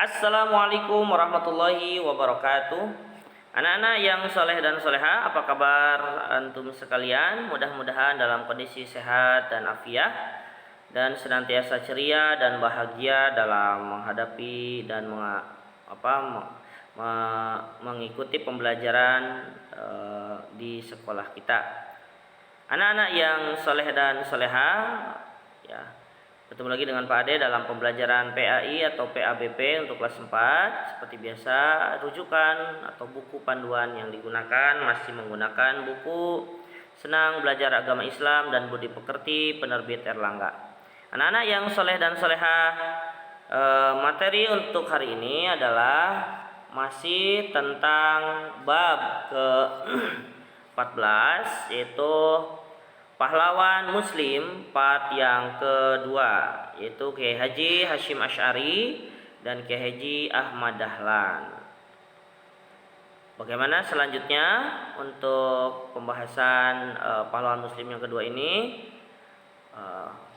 Assalamualaikum warahmatullahi wabarakatuh. Anak-anak yang soleh dan soleha, apa kabar antum sekalian? Mudah-mudahan dalam kondisi sehat dan afiat dan senantiasa ceria dan bahagia dalam menghadapi dan mengikuti pembelajaran di sekolah kita. Anak-anak yang soleh dan soleha, ya, ketemu lagi dengan Pak Ade dalam pembelajaran PAI atau PABP untuk kelas 4. Seperti biasa, rujukan atau buku panduan yang digunakan masih menggunakan buku Senang Belajar Agama Islam dan Budi Pekerti penerbit Erlangga. Anak-anak yang soleh dan soleha, materi untuk hari ini adalah masih tentang bab ke-14, yaitu pahlawan Muslim part yang kedua, yaitu Kiai Haji Hashim Asy'ari dan Kiai Haji Ahmad Dahlan. Bagaimana selanjutnya untuk pembahasan pahlawan Muslim yang kedua ini?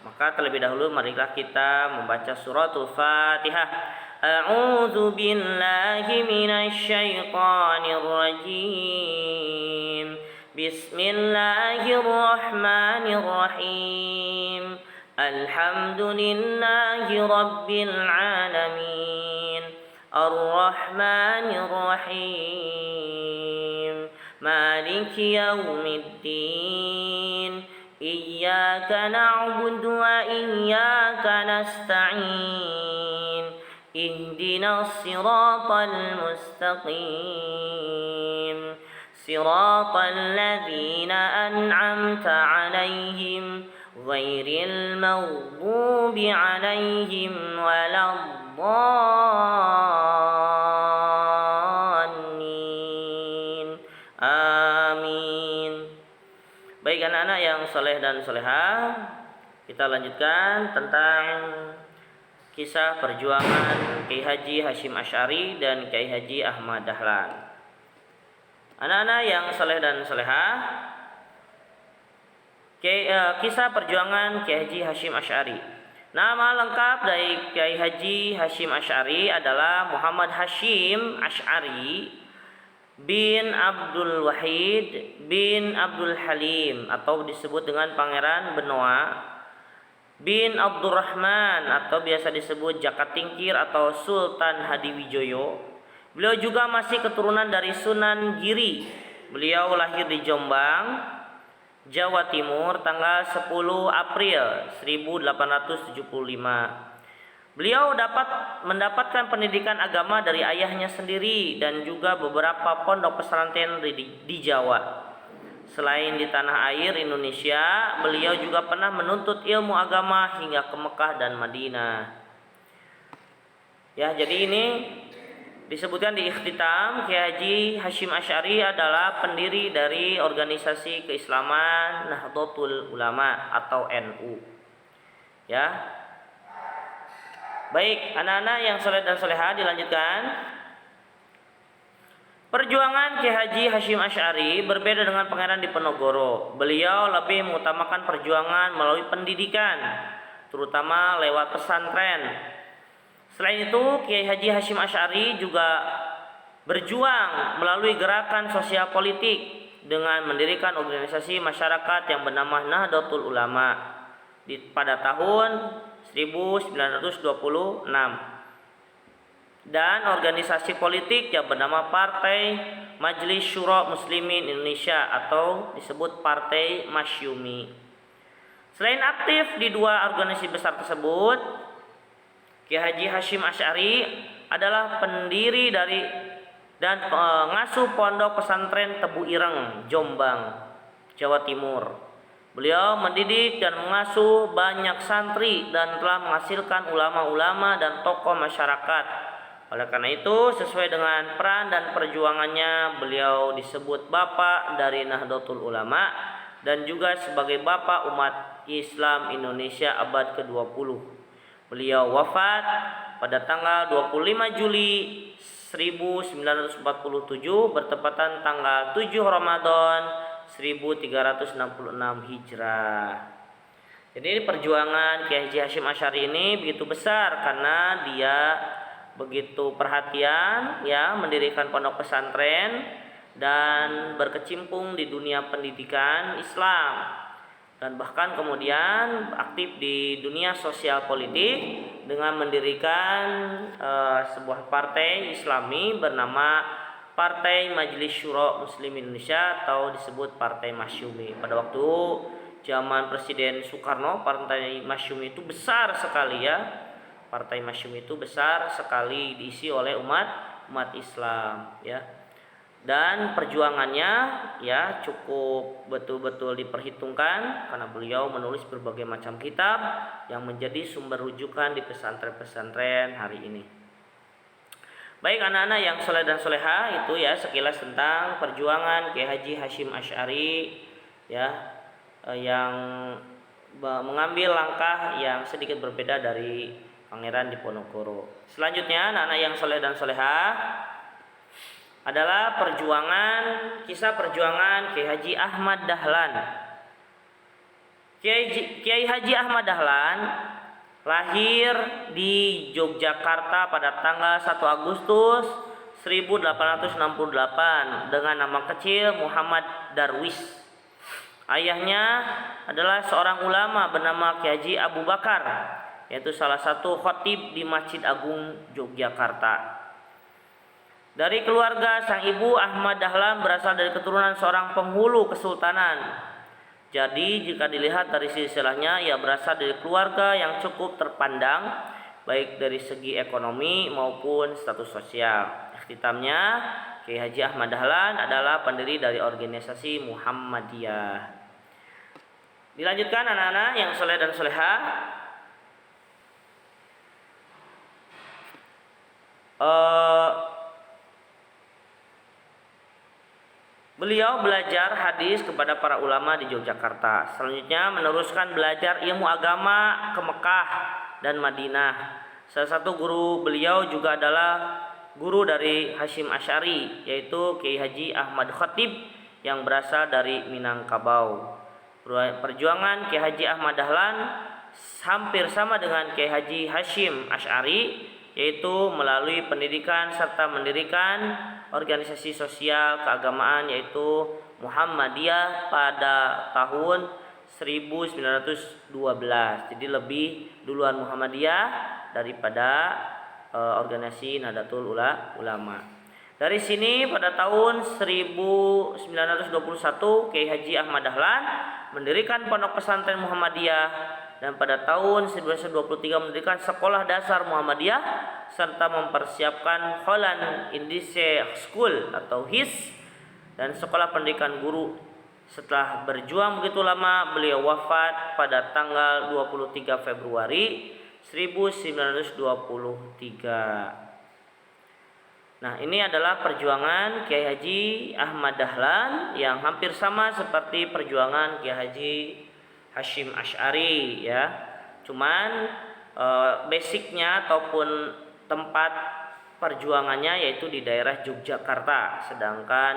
Maka terlebih dahulu marilah kita membaca suratul Fatihah. A'udzu billahi minasy syaithanir rajim. Bismillahirrahmanirrahim. Alhamdulillahi rabbil alamin. Arrahmanirrahim. Maliki yaumiddin. Iyyaka na'budu wa iyyaka nasta'in. Ihdinas siratal mustaqim. Siratal ladzina an'amta 'alaihim ghairil maghdubi 'alaihim waladdallin. Amin. Baik anak-anak yang soleh dan soleha, kita lanjutkan tentang kisah perjuangan Kiai Haji Hashim Asy'ari dan Kiai Haji Ahmad Dahlan. Anak-anak yang soleh dan soleha, kisah perjuangan Kiai Haji Hashim Asy'ari. Nama lengkap dari Kiai Haji Hashim Asy'ari adalah Muhammad Hashim Asy'ari bin Abdul Wahid bin Abdul Halim, atau disebut dengan Pangeran Benoa bin Abdurrahman, atau biasa disebut Jakatingkir atau Sultan Hadiwijoyo. Beliau juga masih keturunan dari Sunan Giri. Beliau lahir di Jombang, Jawa Timur tanggal 10 April 1875. Beliau mendapatkan pendidikan agama dari ayahnya sendiri dan juga beberapa pondok pesantren di Jawa. Selain di tanah air Indonesia, beliau juga pernah menuntut ilmu agama hingga ke Mekah dan Madinah. Ya, jadi ini disebutkan di ikhtitam, Kiai Haji Hashim Asy'ari adalah pendiri dari organisasi keislaman Nahdlatul Ulama atau NU. Ya. Baik, anak-anak yang soleh dan soleha, dilanjutkan. Perjuangan Kiai Haji Hashim Asy'ari berbeda dengan Pangeran Diponegoro. Beliau lebih mengutamakan perjuangan melalui pendidikan, terutama lewat pesantren. Selain itu, Kiai Haji Hashim Asy'ari juga berjuang melalui gerakan sosial politik dengan mendirikan organisasi masyarakat yang bernama Nahdlatul Ulama pada tahun 1926 dan organisasi politik yang bernama Partai Majelis Syuro Muslimin Indonesia atau disebut Partai Masyumi. Selain aktif di dua organisasi besar tersebut, Kiai Haji Hashim Asy'ari adalah pendiri dari dan pengasuh pondok pesantren Tebu Ireng, Jombang, Jawa Timur. Beliau mendidik dan mengasuh banyak santri dan telah menghasilkan ulama-ulama dan tokoh masyarakat. Oleh karena itu, sesuai dengan peran dan perjuangannya, beliau disebut Bapak dari Nahdlatul Ulama dan juga sebagai Bapak umat Islam Indonesia abad ke-20. Beliau wafat pada tanggal 25 Juli 1947 bertepatan tanggal 7 Ramadan 1366 Hijrah. Jadi perjuangan Kiai Haji Hashim Asy'ari ini begitu besar karena dia begitu perhatian ya mendirikan pondok pesantren dan berkecimpung di dunia pendidikan Islam, dan bahkan kemudian aktif di dunia sosial politik dengan mendirikan sebuah partai Islami bernama Partai Majelis Syuro Muslimin Indonesia atau disebut Partai Masyumi. Pada waktu zaman Presiden Soekarno, Partai Masyumi itu besar sekali ya. Partai Masyumi itu besar sekali diisi oleh umat Islam ya. Dan perjuangannya ya cukup betul-betul diperhitungkan karena beliau menulis berbagai macam kitab yang menjadi sumber rujukan di pesantren-pesantren hari ini. Baik anak-anak yang soleh dan soleha, itu ya sekilas tentang perjuangan Kiai Haji Hasyim Asy'ari ya, yang mengambil langkah yang sedikit berbeda dari Pangeran Diponegoro. Selanjutnya anak-anak yang soleh dan soleha adalah kisah perjuangan Kiai Haji Ahmad Dahlan. Kiai Haji Ahmad Dahlan lahir di Yogyakarta pada tanggal 1 Agustus 1868 dengan nama kecil Muhammad Darwis. Ayahnya adalah seorang ulama bernama Kiai Haji Abu Bakar, yaitu salah satu khatib di Masjid Agung Yogyakarta. Dari keluarga sang ibu, Ahmad Dahlan berasal dari keturunan seorang penghulu kesultanan. Jadi jika dilihat dari silsilahnya, ia berasal dari keluarga yang cukup terpandang baik dari segi ekonomi maupun status sosial. Ikhtitamnya, Kiai Haji Ahmad Dahlan adalah pendiri dari organisasi Muhammadiyah. Dilanjutkan anak-anak yang soleh dan soleha. Beliau belajar hadis kepada para ulama di Yogyakarta. Selanjutnya meneruskan belajar ilmu agama ke Mekah dan Madinah. Salah satu guru beliau juga adalah guru dari Hasyim Asy'ari, yaitu Kiai Haji Ahmad Khatib yang berasal dari Minangkabau. Perjuangan Kiai Haji Ahmad Dahlan hampir sama dengan Kiai Haji Hasyim Asy'ari, yaitu melalui pendidikan serta mendirikan organisasi sosial keagamaan yaitu Muhammadiyah pada tahun 1912. Jadi lebih duluan Muhammadiyah daripada organisasi Nahdlatul Ulama. Dari sini pada tahun 1921 Kiai Haji Ahmad Dahlan mendirikan pondok pesantren Muhammadiyah, dan pada tahun 1923 mendirikan sekolah dasar Muhammadiyah serta mempersiapkan Holland Indische School atau HIS dan sekolah pendidikan guru. Setelah berjuang begitu lama, beliau wafat pada tanggal 23 Februari 1923. Nah, ini adalah perjuangan Kiai Haji Ahmad Dahlan yang hampir sama seperti perjuangan Kiai Haji Hasyim Asy'ari ya. Cuman basicnya ataupun tempat perjuangannya yaitu di daerah Yogyakarta, sedangkan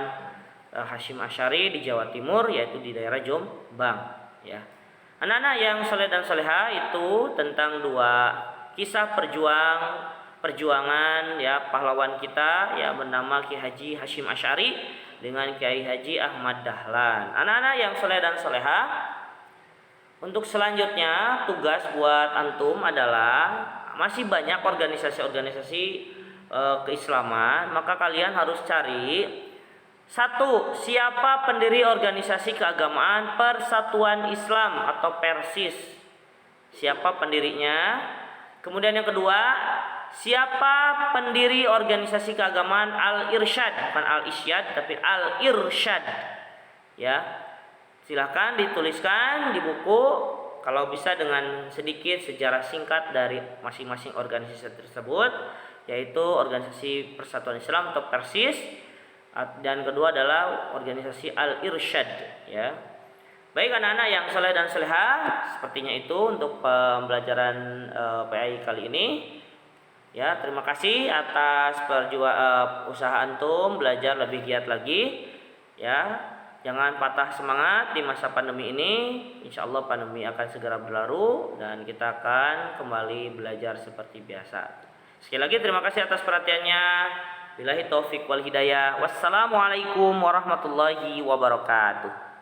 Hasyim Asy'ari di Jawa Timur yaitu di daerah Jombang ya. Anak-anak yang soleh dan soleha, itu tentang dua kisah perjuangan ya pahlawan kita ya bernama Kiai Haji Hasyim Asy'ari dengan Kiai Haji Ahmad Dahlan. Anak-anak yang soleh dan soleha, untuk selanjutnya tugas buat antum adalah masih banyak organisasi-organisasi keislaman, maka kalian harus cari satu, siapa pendiri organisasi keagamaan Persatuan Islam atau Persis, siapa pendirinya. Kemudian yang kedua, siapa pendiri organisasi keagamaan Al-Irsyad, bukan Al-Isyad tapi Al-Irsyad ya. Silahkan dituliskan di buku, kalau bisa dengan sedikit sejarah singkat dari masing-masing organisasi tersebut, yaitu organisasi Persatuan Islam atau Persis, dan kedua adalah organisasi Al-Irsyad ya. Baik anak-anak yang soleh dan soleha, sepertinya itu untuk pembelajaran PAI kali ini. Ya, terima kasih atas usaha antum belajar lebih giat lagi. Ya, jangan patah semangat di masa pandemi ini. Insya Allah pandemi akan segera berlalu dan kita akan kembali belajar seperti biasa. Sekali lagi terima kasih atas perhatiannya. Billahi taufik wal hidayah. Wassalamualaikum warahmatullahi wabarakatuh.